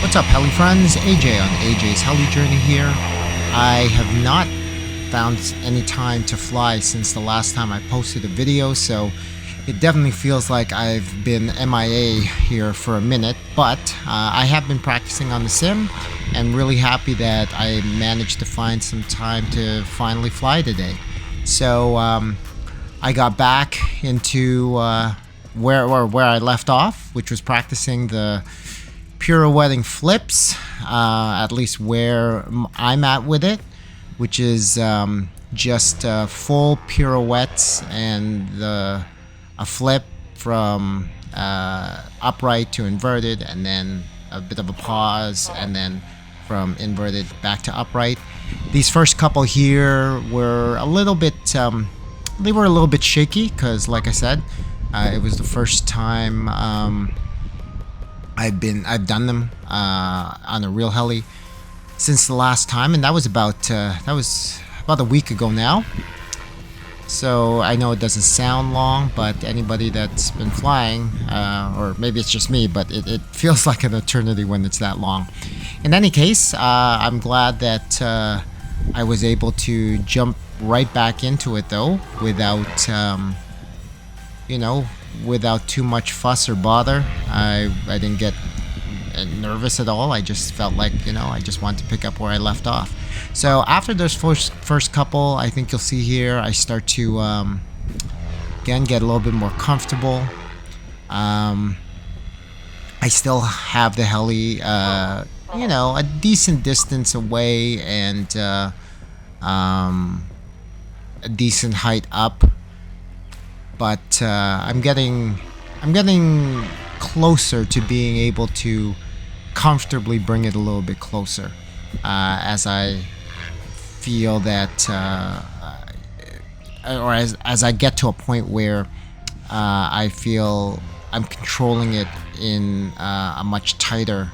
What's up, heli friends? AJ on AJ's Heli Journey here. I have not found any time to fly since the last time I posted a video, so it definitely feels like I've been MIA here for a minute, but I have been practicing on the sim and really happy that I managed to find some time to finally fly today. So I got back into where I left off, which was practicing the pirouetting flips, at least where I'm at with it, which is just full pirouettes and a flip from upright to inverted, and then a bit of a pause, and then from inverted back to upright. These first couple here were a little bit they were a little bit shaky because, like I said, it was the first time I've done them on a real heli since the last time, and that was about a week ago now. So I know it doesn't sound long, but anybody that's been flying, or maybe it's just me, but it feels like an eternity when it's that long. In any case, I'm glad that I was able to jump right back into it, though, without without too much fuss or bother. I didn't get nervous at all. I just felt like, I just wanted to pick up where I left off. So after those first couple, I think you'll see here, I start to again get a little bit more comfortable. I still have the heli a decent distance away and a decent height up, but I'm getting closer to being able to comfortably bring it a little bit closer, as I feel that or as I get to a point where I feel I'm controlling it in a much tighter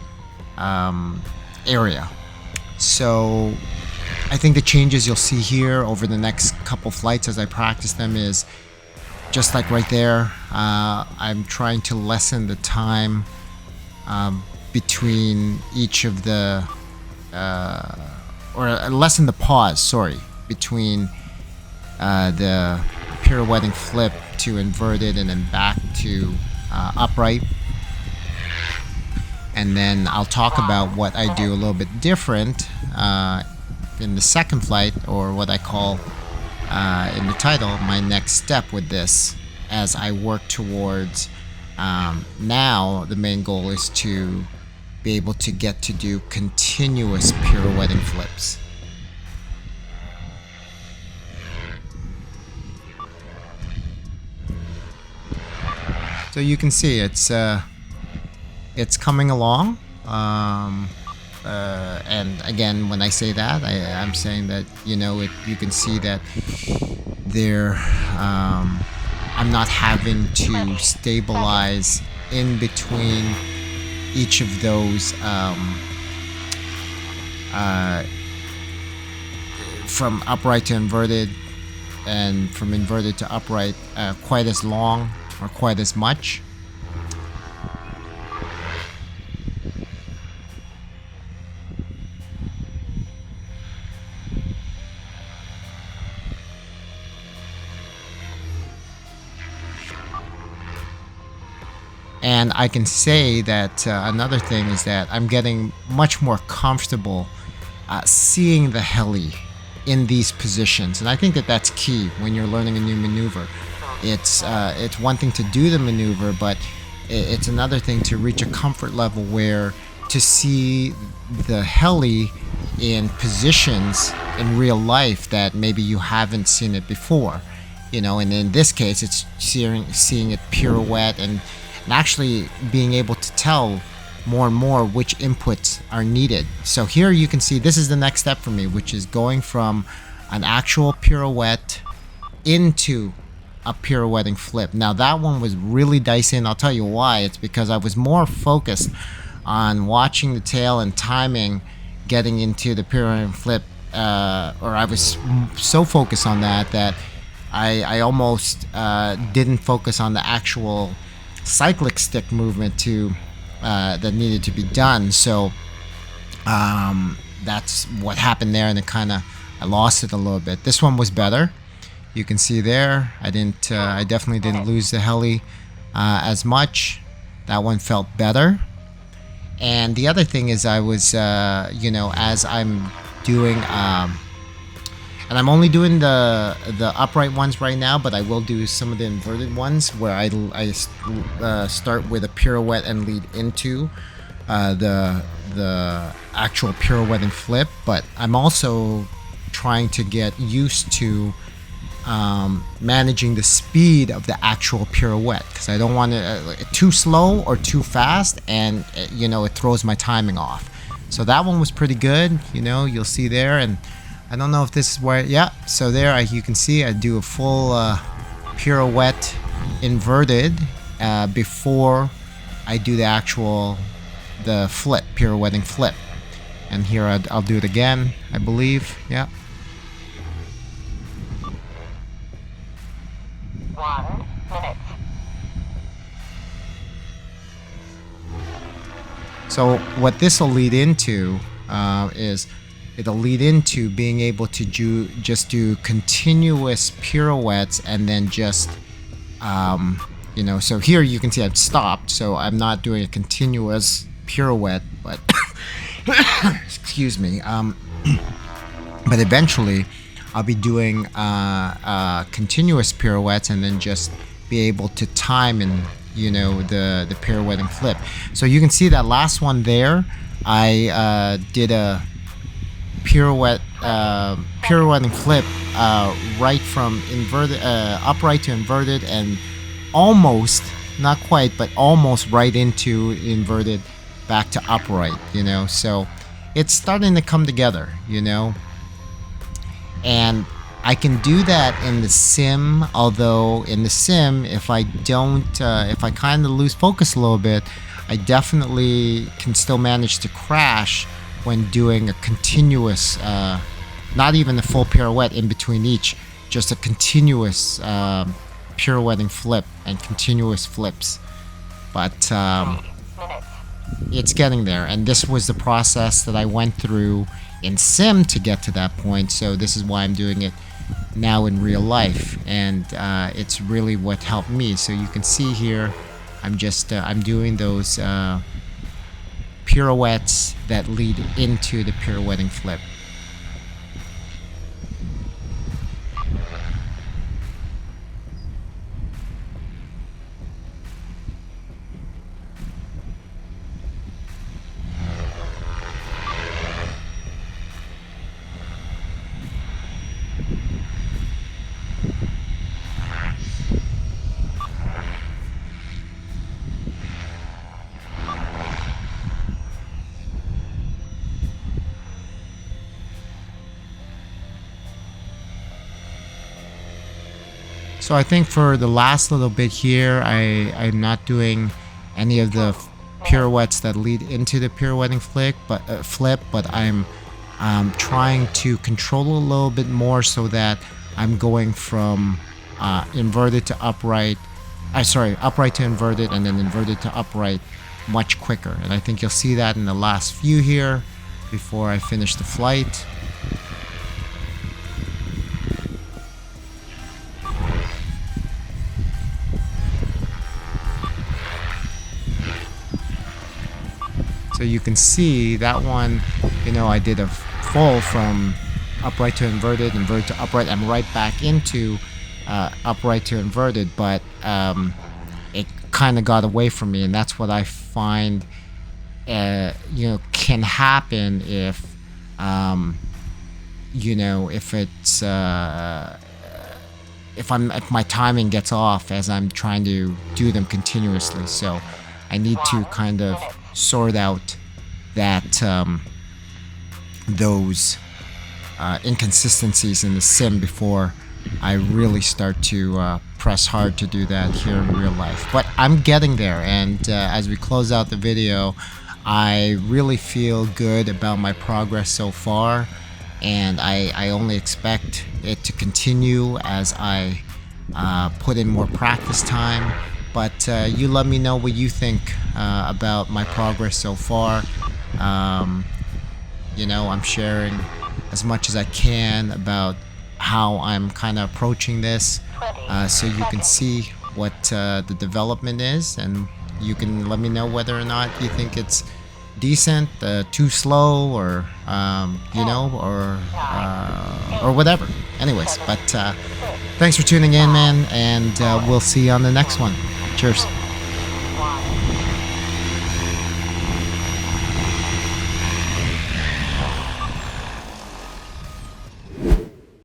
area. So I think the changes you'll see here over the next couple flights as I practice them is just like right there. I'm trying to lessen the time between each of the or lessen the pause, between the pirouetting flip to inverted and then back to upright. And then I'll talk about what I do a little bit different in the second flight, or what I call in the title, my next step with this, as I work towards now the main goal is to be able to get to do continuous pirouetting flips. So you can see it's coming along, and again, when I say that, I'm saying that you can see that there I'm not having to stabilize in between each of those from upright to inverted and from inverted to upright quite as long or quite as much. And I can say that another thing is that I'm getting much more comfortable seeing the heli in these positions, and I think that that's key when you're learning a new maneuver. It's one thing to do the maneuver, but it's another thing to reach a comfort level where to see the heli in positions in real life that maybe you haven't seen it before, and in this case it's seeing it pirouette and actually being able to tell more and more which inputs are needed. So here you can see this is the next step for me, which is going from an actual pirouette into a pirouetting flip. Now that one was really dicey, and I'll tell you why. It's because I was more focused on watching the tail and timing getting into the pirouetting flip, or I was so focused on that I almost didn't focus on the actual cyclic stick movement to that needed to be done. So that's what happened there, and I lost it a little bit. This one was better. You can see there, I definitely didn't lose the heli as much. That one felt better. And the other thing is, I was, as I'm doing, and I'm only doing the upright ones right now, but I will do some of the inverted ones where I start with a pirouette and lead into the actual pirouette and flip. But I'm also trying to get used to managing the speed of the actual pirouette, because I don't want it too slow or too fast, and it throws my timing off. So that one was pretty good. You'll see there, and I don't know if this is where, yeah, so there you can see I do a full pirouette inverted before I do the flip, pirouetting flip. And here I'll do it again, I believe. Yeah. 1 minute. So what this will lead into is it'll lead into being able to just do continuous pirouettes, and then just so here you can see I've stopped, so I'm not doing a continuous pirouette, but excuse me, but eventually I'll be doing continuous pirouettes, and then just be able to time in the pirouette and flip. So you can see that last one there, I did a pirouette and flip right from inverted upright to inverted, and almost, not quite, but almost right into inverted back to upright. So it's starting to come together, and I can do that in the sim. Although in the sim, if I kind of lose focus a little bit, I definitely can still manage to crash when doing a continuous, not even a full pirouette in between each, just a continuous pirouetting flip and continuous flips. But it's getting there, and this was the process that I went through in sim to get to that point. So this is why I'm doing it now in real life, and it's really what helped me. So you can see here, I'm doing those pirouettes that lead into the pirouetting flip. So I think for the last little bit here, I'm not doing any of the pirouettes that lead into the pirouetting flip, but I'm trying to control a little bit more, so that I'm going from inverted to upright, upright to inverted, and then inverted to upright much quicker. And I think you'll see that in the last few here before I finish the flight. So you can see that one, I did a full from upright to inverted, inverted to upright, and right back into upright to inverted, but it kind of got away from me, and that's what I find can happen if if my timing gets off as I'm trying to do them continuously. So I need to kind of sort out that those inconsistencies in the sim before I really start to press hard to do that here in real life. But I'm getting there, and as we close out the video, I really feel good about my progress so far, and I only expect it to continue as I put in more practice time. But you let me know what you think about my progress so far. You know, I'm sharing as much as I can about how I'm kind of approaching this, so you can see what the development is, and you can let me know whether or not you think it's decent, too slow, or you know, or whatever. Anyways, but thanks for tuning in, man, and we'll see you on the next one. Cheers.